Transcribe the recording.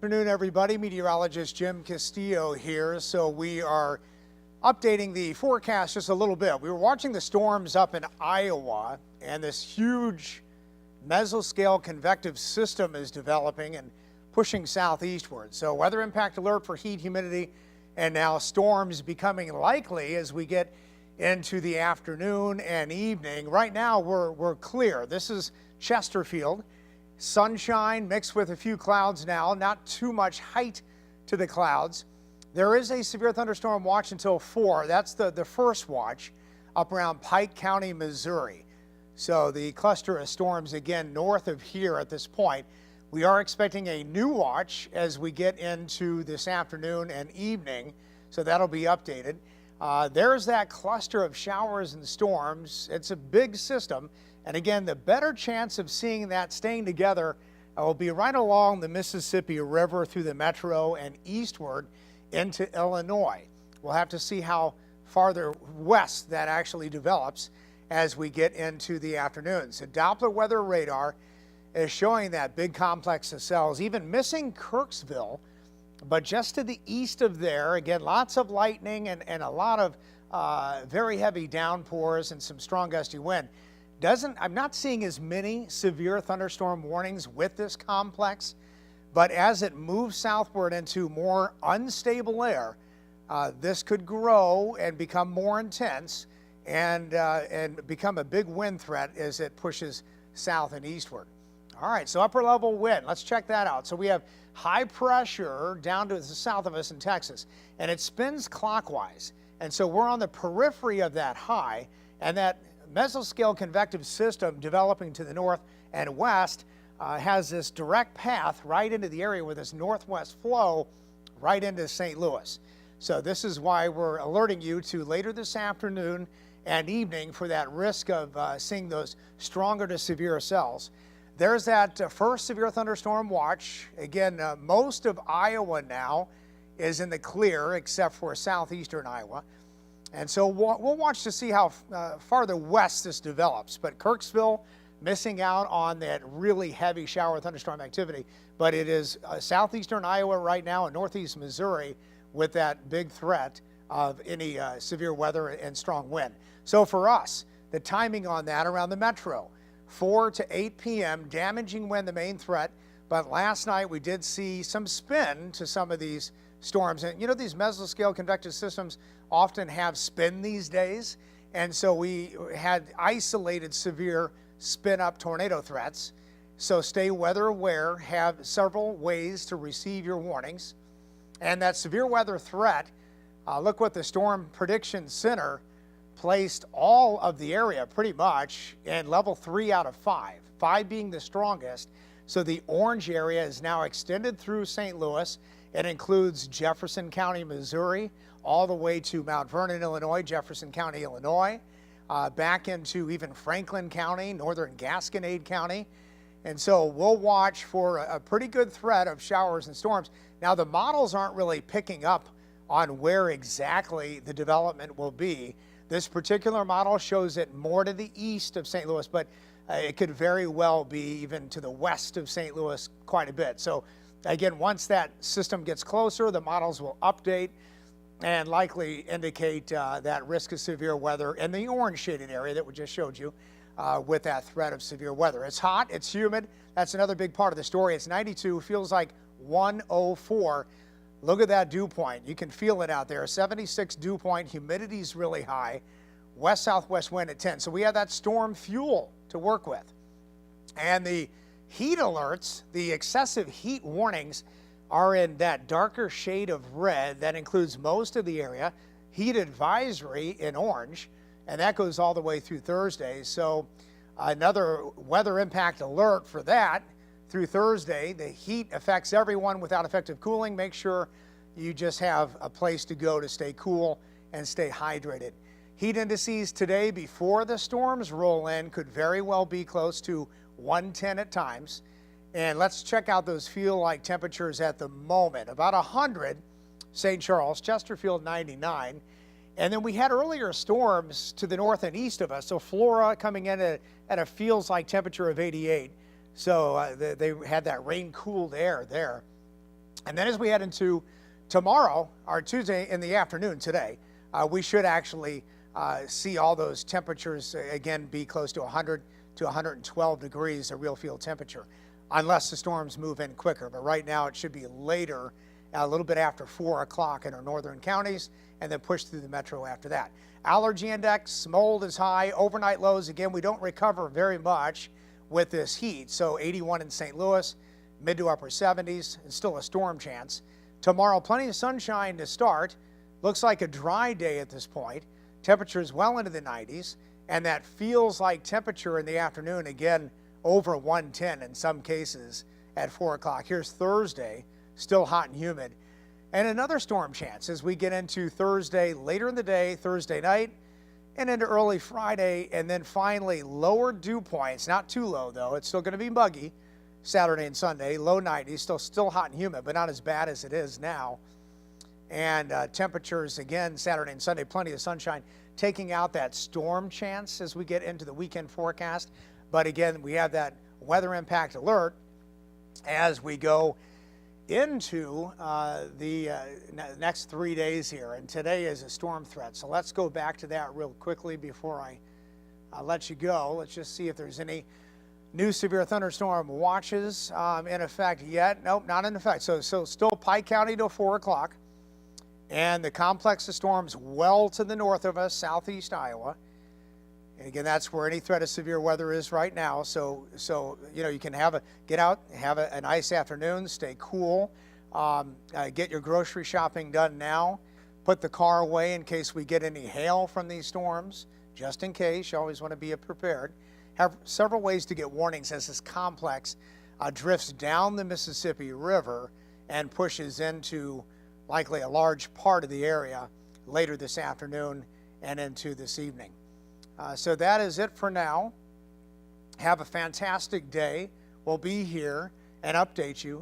Good afternoon, everybody. Meteorologist Jim Castillo here. So we are updating the forecast just a little bit. We were watching the storms up in Iowa, and this huge mesoscale convective system is developing and pushing southeastward. So weather impact alert for heat, humidity, and now storms becoming likely as we get into the afternoon and evening. Right now we're clear. This is Chesterfield. Sunshine mixed with a few clouds now, not too much height to the clouds. There is a severe thunderstorm watch until 4. That's the first watch up around Pike County, Missouri. So the cluster of storms again north of here at this point. We are expecting a new watch as we get into this afternoon and evening, so that'll be updated. There's that cluster of showers and storms. It's a big system. And again, the better chance of seeing that staying together will be right along the Mississippi River through the metro and eastward into Illinois. We'll have to see how farther west that actually develops as we get into the afternoon. So Doppler weather radar is showing that big complex of cells, even missing Kirksville, but just to the east of there, again, lots of lightning and a lot of very heavy downpours and some strong gusty wind. I'm not seeing as many severe thunderstorm warnings with this complex, but as it moves southward into more unstable air, this could grow and become more intense and become a big wind threat as it pushes south and eastward. All right, so upper level wind, let's check that out. So we have high pressure down to the south of us in Texas, and it spins clockwise. And so we're on the periphery of that high, and that mesoscale convective system developing to the north and west has this direct path right into the area with this northwest flow right into St. Louis. So this is why we're alerting you to later this afternoon and evening for that risk of seeing those stronger to severe cells. There's that first severe thunderstorm watch. Again, most of Iowa now is in the clear except for southeastern Iowa. And so we'll watch to see how farther west this develops. But Kirksville missing out on that really heavy shower thunderstorm activity. But it is southeastern Iowa right now and northeast Missouri with that big threat of any severe weather and strong wind. So for us, the timing on that around the metro, 4 to 8 p.m., damaging wind, the main threat. But last night we did see some spin to some of these storms. And you know, these mesoscale convective systems often have spin these days. And so we had isolated severe spin up tornado threats. So stay weather aware, have several ways to receive your warnings. And that severe weather threat, look what the Storm Prediction Center placed all of the area pretty much in level 3 out of 5, 5 being the strongest. So the orange area is now extended through St. Louis. It includes Jefferson County, Missouri, all the way to Mount Vernon, Illinois, Jefferson County, Illinois, back into even Franklin County, northern Gasconade County. And so we'll watch for a pretty good threat of showers and storms. Now, the models aren't really picking up on where exactly the development will be. This particular model shows it more to the east of St. Louis, but it could very well be even to the west of St. Louis quite a bit. So again, once that system gets closer, the models will update and likely indicate that risk of severe weather in the orange shaded area that we just showed you with that threat of severe weather. It's hot, it's humid. That's another big part of the story. It's 92, feels like 104. Look at that dew point. You can feel it out there. 76 dew point, humidity's really high. West-southwest wind at 10. So we have that storm fuel to work with. And the heat alerts, the excessive heat warnings, are in that darker shade of red. That includes most of the area. Heat advisory in orange, and that goes all the way through Thursday. So another weather impact alert for that through Thursday. The heat affects everyone without effective cooling. Make sure you just have a place to go to stay cool and stay hydrated. Heat indices today before the storms roll in could very well be close to 110 at times. And let's check out those feel-like temperatures at the moment. About 100, St. Charles, Chesterfield 99. And then we had earlier storms to the north and east of us. So Flora coming in at a feels-like temperature of 88. So they had that rain-cooled air there. And then as we head into tomorrow, or Tuesday in the afternoon today, we should actually see all those temperatures again be close to 100 to 112 degrees, a real field temperature, unless the storms move in quicker. But right now it should be later, a little bit after 4 o'clock in our northern counties, and then push through the metro after that. Allergy index, mold is high. Overnight lows, again, we don't recover very much with this heat. So 81 in St. Louis, mid to upper 70s, and still a storm chance. Tomorrow, plenty of sunshine to start. Looks like a dry day at this point. Temperatures well into the 90s, and that feels like temperature in the afternoon, again, over 110 in some cases at 4 o'clock. Here's Thursday, still hot and humid. And another storm chance as we get into Thursday later in the day, Thursday night, and into early Friday, and then finally lower dew points, not too low though, it's still going to be muggy Saturday and Sunday, low 90s, still hot and humid, but not as bad as it is now. And temperatures again Saturday and Sunday, plenty of sunshine, taking out that storm chance as we get into the weekend forecast. But again, we have that weather impact alert as we go into the next 3 days here, and today is a storm threat. So let's go back to that real quickly before I let you go. Let's just see if there's any new severe thunderstorm watches in effect yet. Nope, not in effect. So still Pike County till 4 o'clock, and the complex of storms well to the north of us, southeast Iowa. And again, that's where any threat of severe weather is right now. So you know, you can get out, have a nice afternoon, stay cool, get your grocery shopping done now, put the car away in case we get any hail from these storms, just in case. You always want to be prepared. Have several ways to get warnings as this complex drifts down the Mississippi River and pushes into likely a large part of the area later this afternoon and into this evening. So that is it for now. Have a fantastic day. We'll be here and update you